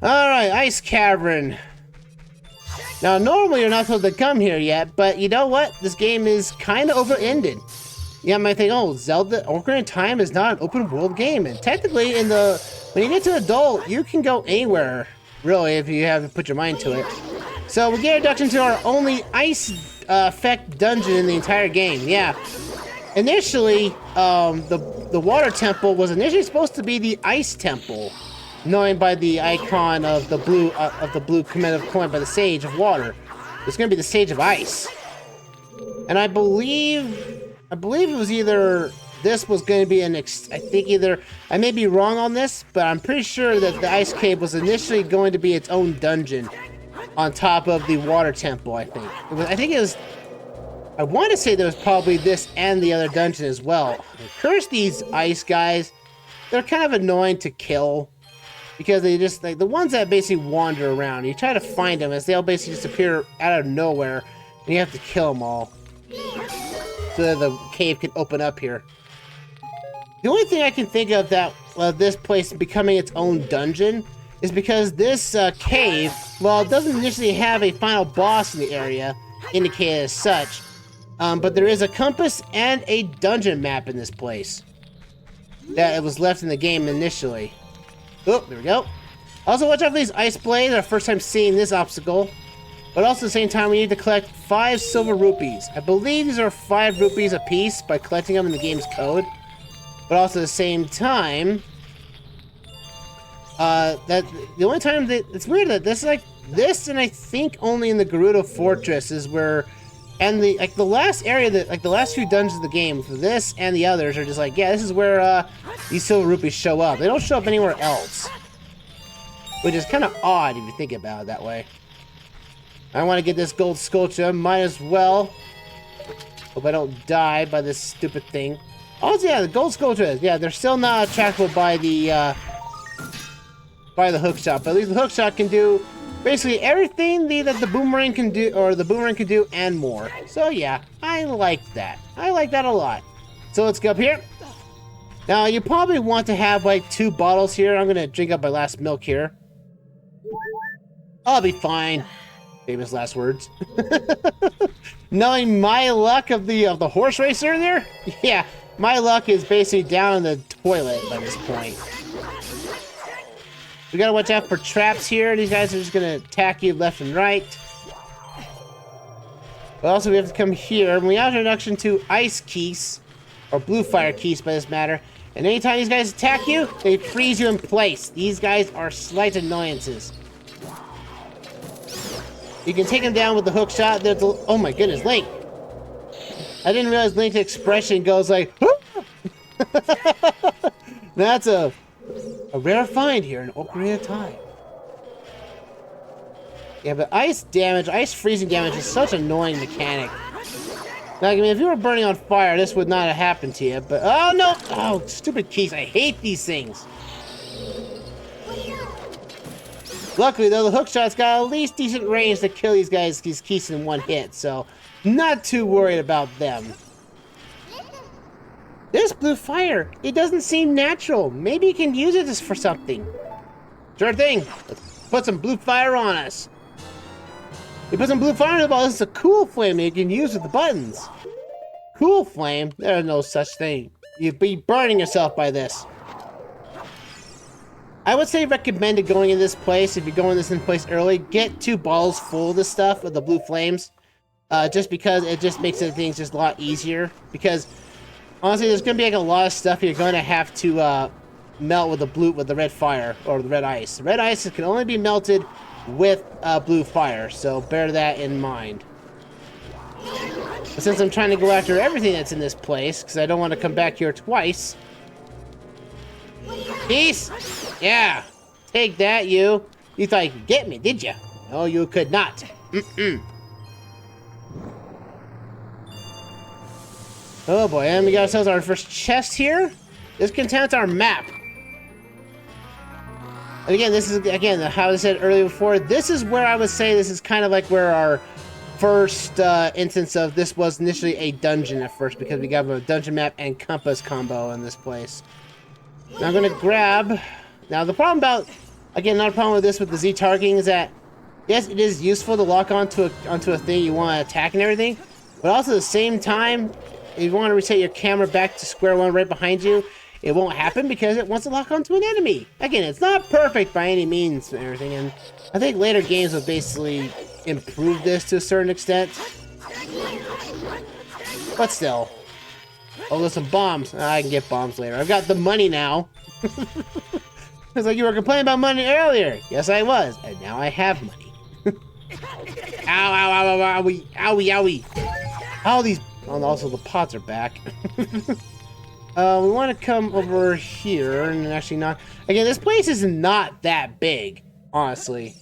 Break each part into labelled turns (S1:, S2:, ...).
S1: Alright, Ice Cavern. Now, normally you're not supposed to come here yet, but you know what? This game is kind of over-ended. You might think, oh, Zelda Ocarina of Time is not an open-world game. And technically, when you get to adult, you can go anywhere, really, if you have to put your mind to it. So we get an introduction to our only ice effect dungeon in the entire game. Yeah. Initially, the water temple was initially supposed to be the ice temple, knowing by the icon of the blue commemorative coin by the Sage of Water. It's going to be the Sage of Ice. And I believe it was either this was going to be I may be wrong on this, but I'm pretty sure that the Ice Cave was initially going to be its own dungeon on top of the water temple, I think. I want to say there was probably this and the other dungeon as well. Curse these ice guys. They're kind of annoying to kill. Because they just, like, the ones that basically wander around, you try to find them as they'll basically just appear out of nowhere, and you have to kill them all. So that the cave can open up here. The only thing I can think of that this place becoming its own dungeon is because this cave, well, it doesn't initially have a final boss in the area, indicated as such, but there is a compass and a dungeon map in this place that was left in the game initially. Oh, there we go. Also, watch out for these ice blades. Our first time seeing this obstacle. But also at the same time, we need to collect 5 silver rupees. I believe these are 5 rupees a piece by collecting them in the game's code. But also at the same time, that the only time that it's weird that this is like this, and I think only in the Gerudo Fortress is where, and the last area that the last few dungeons of the game for this and the others are just like, yeah, this is where these silver rupees show up. They don't show up anywhere else, which is kind of odd if you think about it that way. I want to get this gold Skulltula, might as well. Hope I don't die by this stupid thing. Also, yeah, the gold Skulltula, yeah, they're still not attractable by the hookshot, but at least the hookshot can do basically everything that the boomerang can do, and more. So yeah, I like that. I like that a lot. So let's go up here. Now, you probably want to have like 2 bottles here. I'm gonna drink up my last milk here. I'll be fine. Famous last words. Knowing my luck of the horse racer there, yeah, my luck is basically down in the toilet by this point. We gotta watch out for traps here. These guys are just gonna attack you left and right. But also we have to come here. We have an introduction to Ice Keese, or Blue Fire Keese by this matter. And anytime these guys attack you, they freeze you in place. These guys are slight annoyances. You can take them down with the hook shot. Oh my goodness, Link. I didn't realize Link's expression goes like, that's a rare find here in Ocarina of Time. Yeah, but ice freezing damage is such an annoying mechanic. Like, I mean, if you were burning on fire, this would not have happened to you, but, oh no! Oh, stupid Keese, I hate these things. Luckily, though, the hookshot's got at least decent range to kill these Keese in one hit, so not too worried about them. This blue fire, it doesn't seem natural. Maybe you can use it for something. Sure thing. Let's put some blue fire on us. You put some blue fire on the ball. This is a cool flame you can use with the buttons. Cool flame? There's no such thing. You'd be burning yourself by this. I would say recommended going in this place, if you're going this in place early, get 2 bottles full of this stuff with the blue flames. Just because it just makes things just a lot easier. Because honestly, there's gonna be like a lot of stuff you're gonna have to melt with the red fire or the red ice. The red ice can only be melted with blue fire, so bear that in mind. But since I'm trying to go after everything that's in this place, because I don't want to come back here twice. Peace! Yeah! Take that, you! You thought you could get me, did you? No, you could not. Oh boy, and we got ourselves our first chest here. This contains our map. And again, this is, how I said earlier before, this is where I would say this is kind of like where our first instance of this was initially a dungeon at first, because we got a dungeon map and compass combo in this place. Now I'm gonna grab. Now the problem about, again, not a problem with this with the Z targeting is that yes, it is useful to lock onto a thing you want to attack and everything, but also at the same time, if you want to reset your camera back to square one right behind you, it won't happen because it wants to lock onto an enemy. Again, it's not perfect by any means and everything, and I think later games will basically improve this to a certain extent. But still. Oh, there's some bombs. I can get bombs later. I've got the money now. It's like you were complaining about money earlier. Yes, I was. And now I have money. Ow, ow, ow, ow, owie, owie, owie. All these... Oh, and also the pots are back. We want to come over here and actually not... Again, this place is not that big, honestly.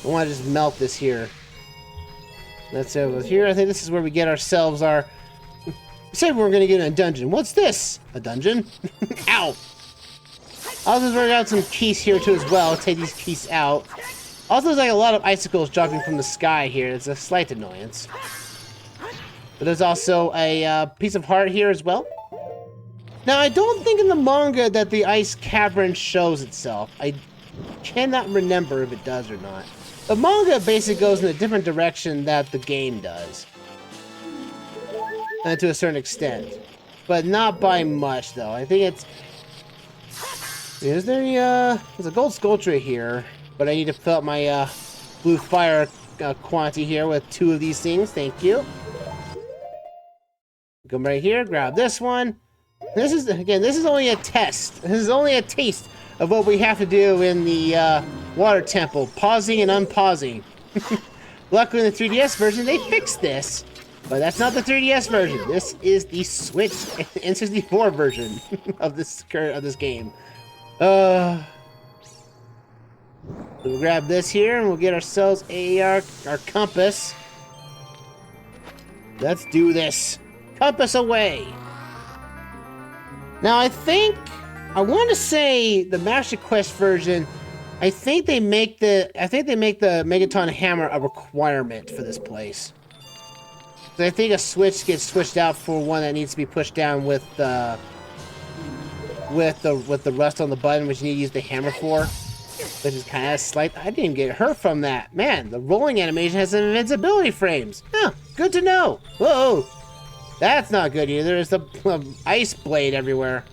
S1: I want to just melt this here. Let's over here. I think this is where we get ourselves our... We said we were going to get in a dungeon. What's this? A dungeon? Ow! Also, we're going to have some Keese here too as well. Take these Keese out. Also, there's like a lot of icicles dropping from the sky here. It's a slight annoyance. But there's also a piece of heart here as well. Now, I don't think in the manga that the Ice Cavern shows itself. I cannot remember if it does or not. The manga basically goes in a different direction that the game does. And to a certain extent. But not by much, though. I think it's... Is there any, there's a gold Skulltula here. But I need to fill up my, blue fire quantity here with 2 of these things. Thank you. Come right here, grab this one. This is, again, this is only a test. This is only a taste of what we have to do in the water temple. Pausing and unpausing. Luckily in the 3DS version, they fixed this. But that's not the 3DS version. This is the Switch N64 version of this game. We'll grab this here and we'll get ourselves our compass. Let's do this. Compass away. Now I want to say the Master Quest version, I think they make the Megaton Hammer a requirement for this place. So I think a switch gets switched out for one that needs to be pushed down with the rust on the button, which you need to use the hammer for. Which is kind of slight. I didn't get hurt from that. Man, the rolling animation has some invincibility frames. Huh, good to know. Whoa. That's not good either. There's the ice blade everywhere.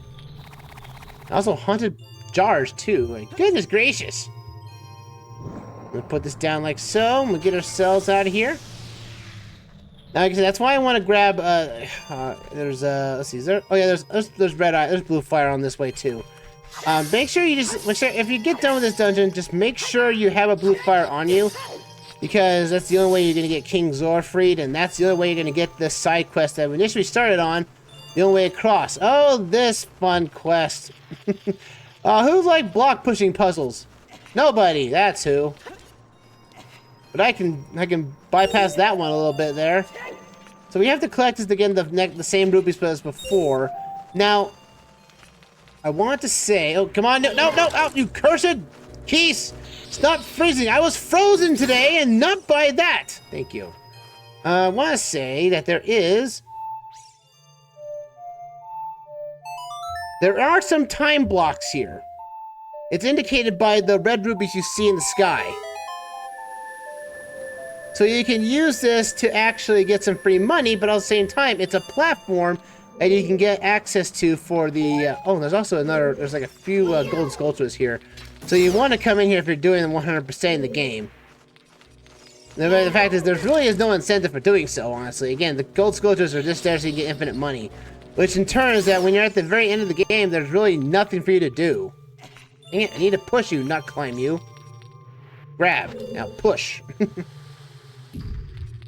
S1: Also haunted jars too. Like, goodness gracious. We'll put this down like so, and we'll get ourselves out of here. Now, like I said, that's why I want to grab. There's let's see. Is there? Oh yeah, there's red eye. There's blue fire on this way too. Make sure if you get done with this dungeon, just make sure you have a blue fire on you, because that's the only way you're gonna get King Zora freed, and that's the only way you're gonna get this side quest that we initially started on. The only way across. Oh, this fun quest. Who's like block pushing puzzles? Nobody. That's who. But I can bypass that one a little bit there. So we have to collect this again, the same rupees as before. Now, I want to say, oh come on, no, out, you cursed Keese! Stop freezing. I was frozen today, and not by that. Thank you. I want to say that there are some time blocks here. It's indicated by the red rubies you see in the sky. So you can use this to actually get some free money, but at the same time, it's a platform that you can get access to for the... oh, there's also there's like a few golden Skulltulas here. So you want to come in here if you're doing them 100% in the game. The fact is, there really is no incentive for doing so, honestly. Again, the gold Skulltulas are just there so you can get infinite money. Which in turn is that when you're at the very end of the game, there's really nothing for you to do. Dang it, I need to push you, not climb you. Grab. Now push.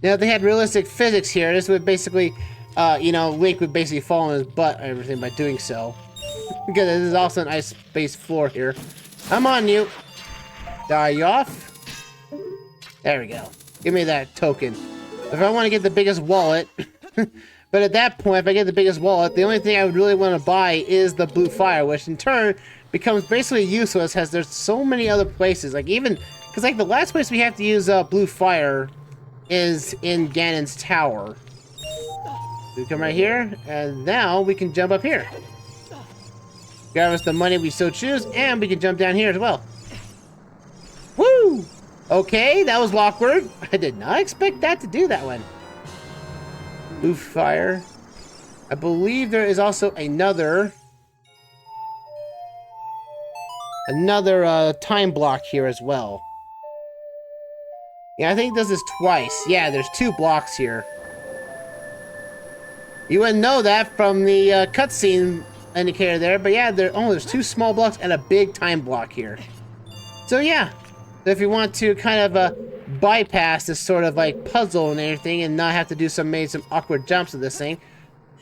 S1: Now, if they had realistic physics here, this would basically, Link would basically fall on his butt and everything by doing so. Because this is also an ice-based floor here. I'm on you. Die you off. There we go. Give me that token. If I want to get the biggest wallet... But at that point, if I get the biggest wallet, the only thing I would really want to buy is the blue fire, which in turn becomes basically useless as there's so many other places. Like even, because Because, like, the last place we have to use blue fire is in Ganon's tower. We come right here, and now we can jump up here. Grab us the money we so choose, and we can jump down here as well. Woo! Okay, that was awkward. I did not expect that to do that one. Blue fire. I believe there is also another time block here as well. Yeah, I think this is twice. Yeah, there's 2 blocks here. You wouldn't know that from the cutscene indicator there, but yeah, there's 2 small blocks and a big time block here. So yeah, if you want to kind of bypass this sort of like puzzle and everything and not have to do some awkward jumps with this thing.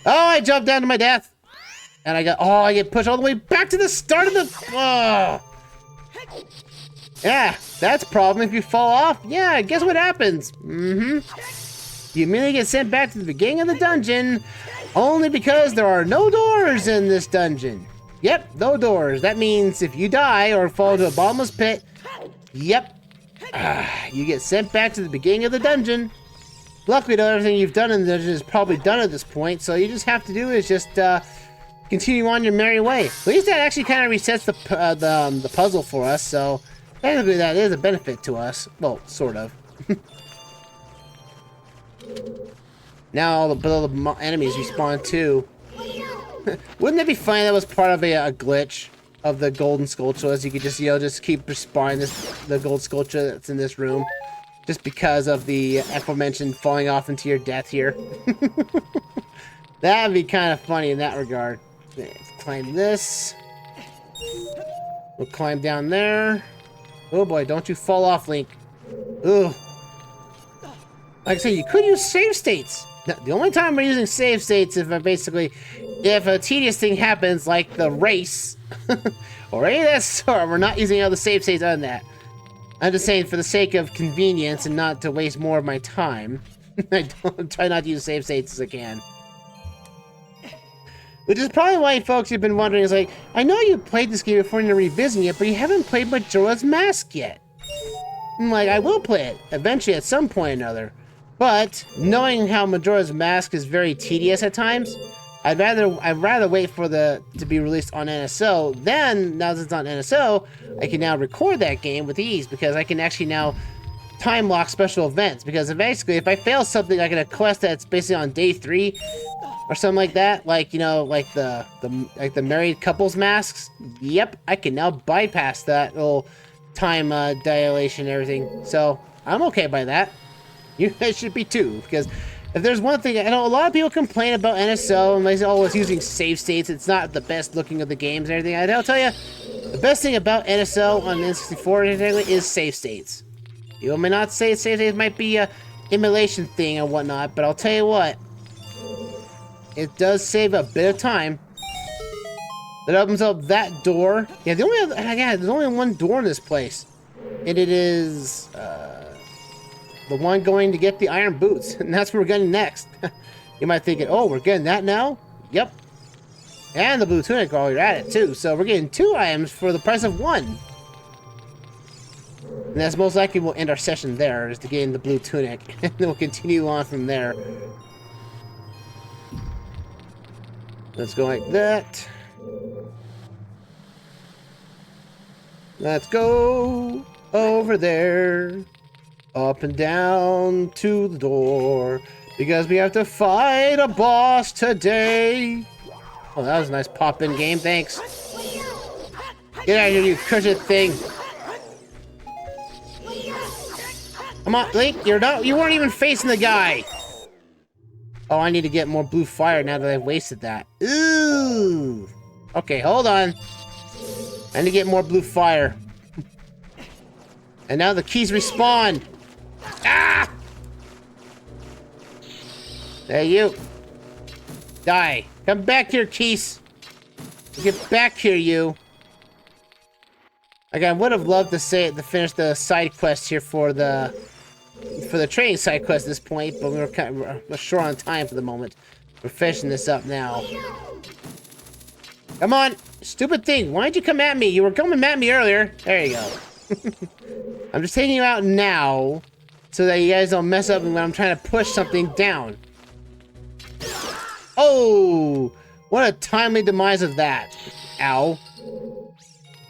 S1: Oh, I jumped down to my death. And I get pushed all the way back to the start of the... Oh. Yeah, that's a problem if you fall off. Yeah, guess what happens? You immediately get sent back to the beginning of the dungeon, only because there are no doors in this dungeon. Yep, no doors. That means if you die or fall into a bottomless pit, yep, you get sent back to the beginning of the dungeon. Luckily, though, everything you've done in the dungeon is probably done at this point, so you just have to do is just continue on your merry way. At least that actually kind of resets the puzzle for us, so technically that is a benefit to us. Well, sort of. Now all the enemies respawn too. Wouldn't that be funny? That was part of a glitch of the golden Skulltulas. You could just just keep respawning the gold Skulltula that's in this room, just because of the aforementioned falling off into your death here. That'd be kind of funny in that regard. Let's climb this. We'll climb down there. Oh boy, don't you fall off, Link. Ugh. Like I said, you could use save states. Now, the only time we're using save states is if a tedious thing happens, like the race, or any of that sort. We're not using other save states other than that. I'm just saying, for the sake of convenience and not to waste more of my time, I try not to use save states as I can. Which is probably why folks have been wondering, is like, I know you played this game before and you're revisiting it, but you haven't played Majora's Mask yet. I'm like, I will play it, eventually at some point or another. But, knowing how Majora's Mask is very tedious at times, I'd rather wait for to be released on NSO. Then, now that it's on NSO, I can now record that game with ease, because I can actually now time lock special events. Because basically, if I fail something like a quest that's basically on day 3, or something like that, like, you know, like the married couples masks, yep, I can now bypass that little time dilation and everything. So, I'm okay by that. You guys should be too, because if there's one thing, I know a lot of people complain about NSO and they say, oh, it's using save states, it's not the best looking of the games and everything. I'll tell you, the best thing about NSO on the N64 is save states. You may not say save states might be a emulation thing or whatnot, but I'll tell you what, it does save a bit of time. That opens up that door. Yeah, there's only one door in this place, and it is the one going to get the iron boots, and that's where we're getting next. You might think, oh, we're getting that now? Yep. And the blue tunic while you're at it, too. So we're getting 2 items for the price of 1. And that's most likely we'll end our session there, is to gain the blue tunic. And then we'll continue on from there. Let's go like that. Let's go over there. Up and down to the door, because we have to fight a boss today. Oh, that was a nice pop-in game, thanks. Get out of here, you cursed thing. Come on, Link, you weren't even facing the guy. Oh, I need to get more blue fire now that I've wasted that. Ooh. Okay, hold on. I need to get more blue fire. And now the keys respawn. Ah! There you. Die. Come back here, Keese. Get back here, you. Like, I would have loved to finish the side quest here for the training side quest at this point, but we're short on time for the moment. We're finishing this up now. Come on, stupid thing. Why did you come at me? You were coming at me earlier. There you go. I'm just taking you out now so that you guys don't mess up when I'm trying to push something down. Oh, what a timely demise of that. Ow.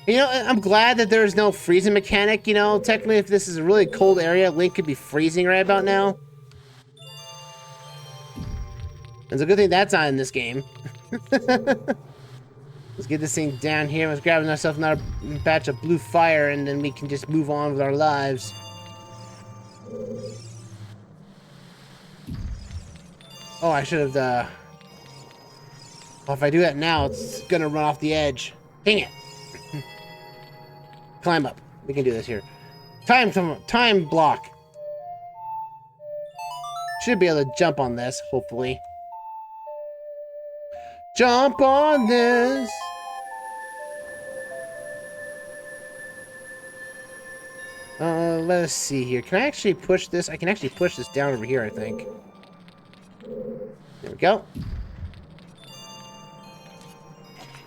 S1: You know, I'm glad that there's no freezing mechanic, you know. Technically, if this is a really cold area, Link could be freezing right about now. It's a good thing that's not in this game. Let's get this thing down here. Let's grab ourselves another batch of blue fire, and then we can just move on with our lives. Oh, I should have, well, if I do that now, it's gonna run off the edge. Dang it. Climb up. We can do this here. Time block. Should be able to jump on this, hopefully. Jump on this. Let us see here. Can I actually push this? I can actually push this down over here, I think. There we go.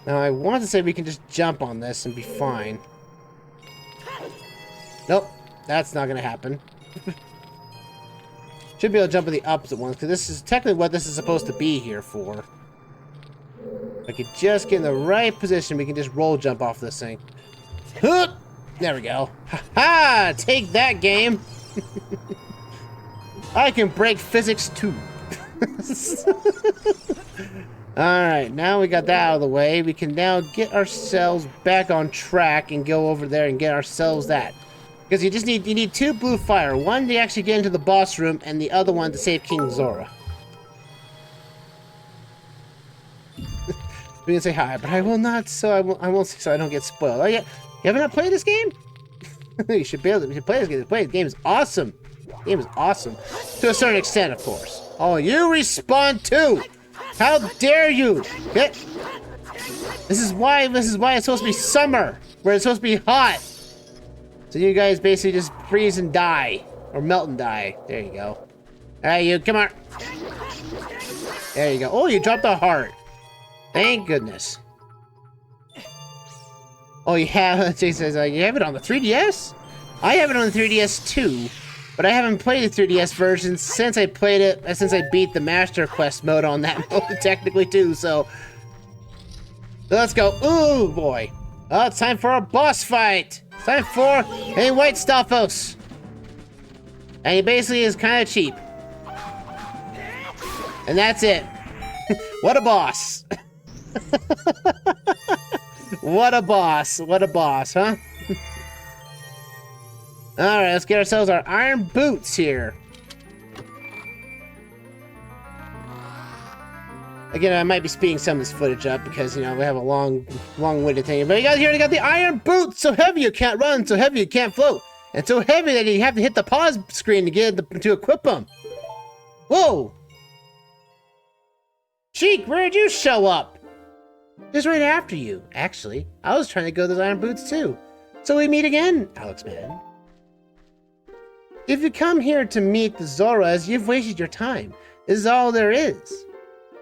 S1: Now, I want to say we can just jump on this and be fine. Nope, that's not gonna happen. Should be able to jump in the opposite ones, because this is technically what this is supposed to be here for. If I could just get in the right position, we can just roll jump off this thing. There we go. Ha-ha! Take that, game! I can break physics too. Alright, now we got that out of the way. We can now get ourselves back on track and go over there and get ourselves that. Because you need two blue fire. One to actually get into the boss room, and the other one to save King Zora. We can say hi, but I will not, so I won't say so I don't get spoiled. Oh yeah, you haven't not played this game? You should be able to. You should play this game. The game is awesome. The game is awesome, to a certain extent, of course. Oh, you respawn too! How dare you! Okay. This is why it's supposed to be summer, where it's supposed to be hot. So you guys basically just freeze and die, or melt and die. There you go. Alright, you come on. There you go. Oh, you dropped a heart. Thank goodness. Oh, you have, Jay says, you have it on the 3DS? I have it on the 3DS too, but I haven't played the 3DS version since I played it, since I beat the Master Quest mode on that mode, technically too, so. Let's go. Ooh, boy. Oh, it's time for a boss fight. It's time for a White Stalfos. And he basically is kind of cheap. And that's it. What a boss. What a boss. What a boss, huh? Alright, let's get ourselves our iron boots here. Again, I might be speeding some of this footage up because, you know, we have a long-winded thing. But you guys here, you got the iron boots! So heavy you can't run, so heavy you can't float. And so heavy that you have to hit the pause screen to get to equip them. Whoa! Sheik, where'd you show up? Just right after you, actually. I was trying to go to those iron boots too. So we meet again, Alexman. If you come here to meet the Zoras, you've wasted your time. This is all there is.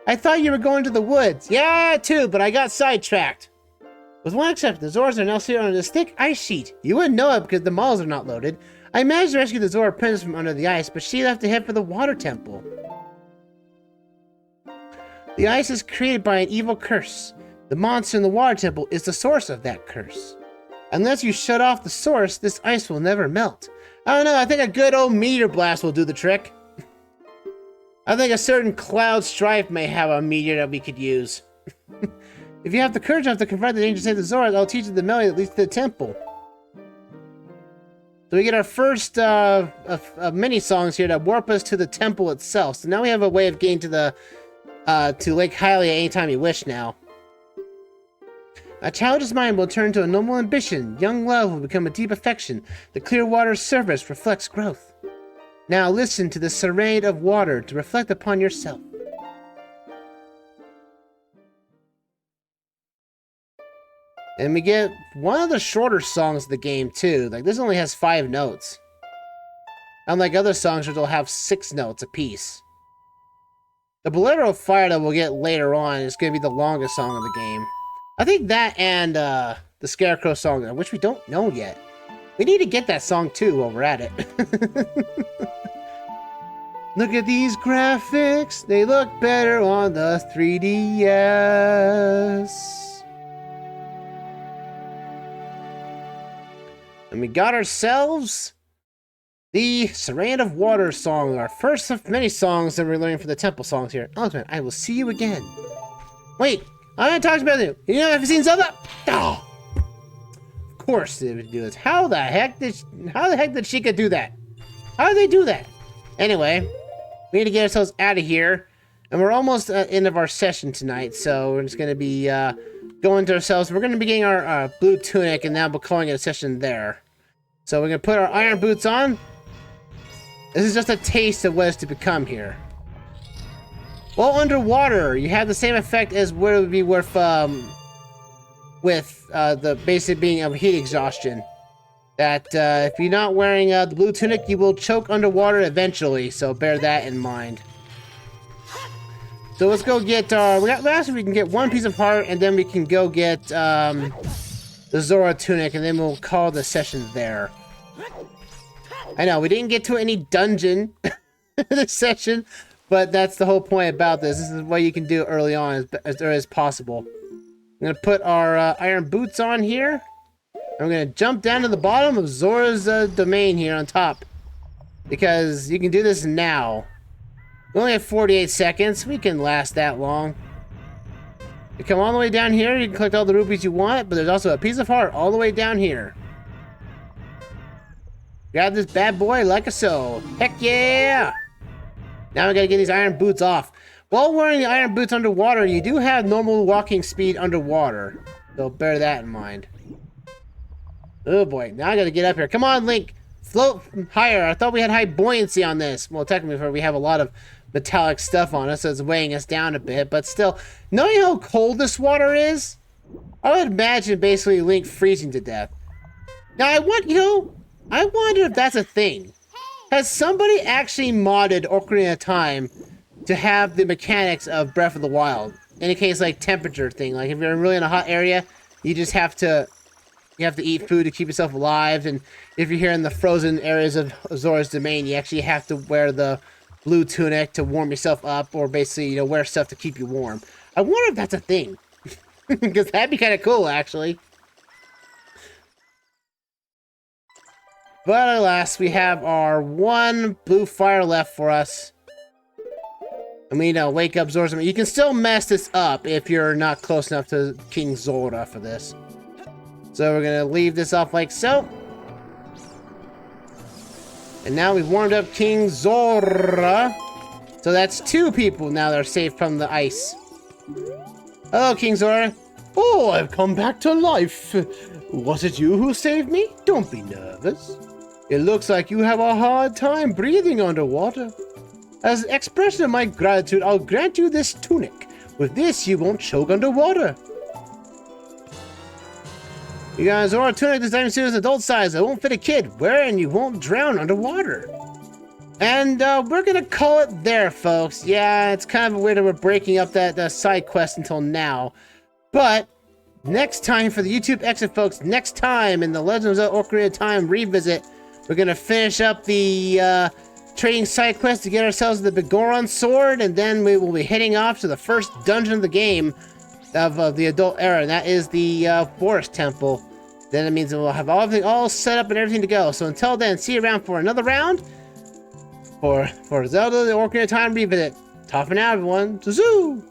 S1: I thought you were going to the woods. Yeah, too, but I got sidetracked. With one exception, the Zoras are now sitting on this thick ice sheet. You wouldn't know it because the malls are not loaded. I managed to rescue the Zora princess from under the ice, but she left to head for the water temple. The ice is created by an evil curse. The monster in the water temple is the source of that curse. Unless you shut off the source, this ice will never melt. I don't know, I think a good old meteor blast will do the trick. I think a certain Cloud Strife may have a meteor that we could use. If you have the courage enough to confront the danger to save the Zoras, I'll teach you the melody that leads to the temple. So we get our first of many songs here that warp us to the temple itself. So now we have a way of getting to the to Lake Hylia anytime you wish now. A childish mind will turn to a noble ambition. Young love will become a deep affection. The clear water's surface reflects growth. Now listen to the serenade of water to reflect upon yourself. And we get one of the shorter songs of the game too. Like this only has 5 notes. Unlike other songs which will have 6 notes apiece. The Bolero of Fire that we'll get later on is going to be the longest song of the game. I think that and the Scarecrow song, which we don't know yet. We need to get that song too while we're at it. Look at these graphics. They look better on the 3DS. And we got ourselves the Serenade of Water song, our first of many songs that we're learning for the temple songs here. Alexman, I will see you again. Wait, I haven't talked about it. You know, have you seen Zelda? Oh, of course they would do this. How the heck did Sheik do that? How did they do that? Anyway, we need to get ourselves out of here, and we're almost at the end of our session tonight. So we're just gonna be going to ourselves. We're gonna be getting our blue tunic, and now we're calling it a session there. So we're gonna put our iron boots on. This is just a taste of what is to become here. While underwater, you have the same effect as what it would be with the basic being of heat exhaustion. That if you're not wearing the blue tunic, you will choke underwater eventually. So bear that in mind. So let's go get last we can get one piece of heart, and then we can go get the Zora tunic, and then we'll call the session there. I know, we didn't get to any dungeon this session, but that's the whole point about this. This is what you can do early on as early as possible. I'm going to put our iron boots on here. I'm going to jump down to the bottom of Zora's domain here on top. Because you can do this now. We only have 48 seconds. We can last that long. You come all the way down here, you can collect all the rupees you want, but there's also a piece of heart all the way down here. Grab this bad boy like a so. Heck yeah! Now we gotta get these iron boots off. While wearing the iron boots underwater, you do have normal walking speed underwater. So bear that in mind. Oh boy, now I gotta get up here. Come on, Link! Float higher. I thought we had high buoyancy on this. Well, technically we have a lot of metallic stuff on us, so it's weighing us down a bit. But still, knowing how cold this water is, I would imagine basically Link freezing to death. Now I wonder if that's a thing. Has somebody actually modded Ocarina of Time to have the mechanics of Breath of the Wild? In a case like temperature thing, like if you're really in a hot area, you just have to eat food to keep yourself alive, and if you're here in the frozen areas of Zora's domain, you actually have to wear the blue tunic to warm yourself up, or basically, wear stuff to keep you warm. I wonder if that's a thing. Because that'd be kind of cool, actually. But alas, we have our one blue fire left for us. And we wake up Zora's domain. You can still mess this up if you're not close enough to King Zora for this. So we're gonna leave this off like so. And now we've warmed up King Zora. So that's 2 people now that are safe from the ice. Hello, King Zora.
S2: Oh, I've come back to life. Was it you who saved me? Don't be nervous. It looks like you have a hard time breathing underwater. As an expression of my gratitude, I'll grant you this tunic. With this, you won't choke underwater.
S1: You got Zora tunic this time is adult size. It won't fit a kid. Wear it and you won't drown underwater. And we're gonna call it there, folks. Yeah, it's kind of weird that we're breaking up that side quest until now. But next time for the YouTube exit, folks, next time in the Legend of Zelda Ocarina of Time revisit, we're gonna finish up the trading side quest to get ourselves the Begoron sword, and then we will be heading off to the first dungeon of the game of the adult era, and that is the Forest Temple. Then it means that we'll have everything all set up and everything to go. So until then, see you around for another round for Zelda the Ocarina of Time revisit. Ta for now, everyone. Zoo!